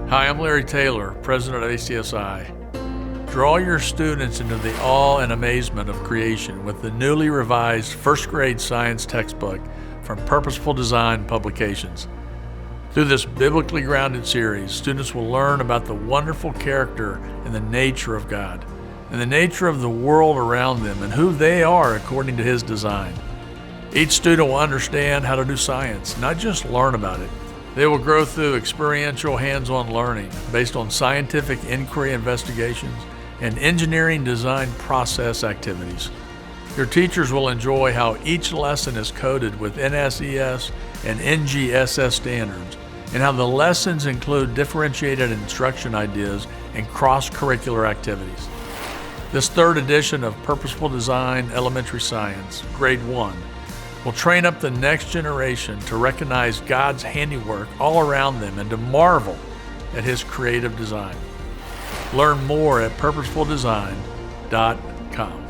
Hi, I'm Larry Taylor, president of ACSI. Draw your students into the awe and amazement of creation with the newly revised first grade science textbook from Purposeful Design Publications. Through this biblically grounded series, students will learn about the wonderful character and the nature of God, and the nature of the world around them and who they are according to His design. Each student will understand how to do science, not just learn about it. They will grow through experiential hands-on learning based on scientific inquiry investigations and engineering design process activities. Your teachers will enjoy how each lesson is coded with NSES and NGSS standards, and how the lessons include differentiated instruction ideas and cross-curricular activities. This third edition of Purposeful Design Elementary Science, Grade 1, will train up the next generation to recognize God's handiwork all around them and to marvel at His creative design. Learn more at purposefuldesign.com.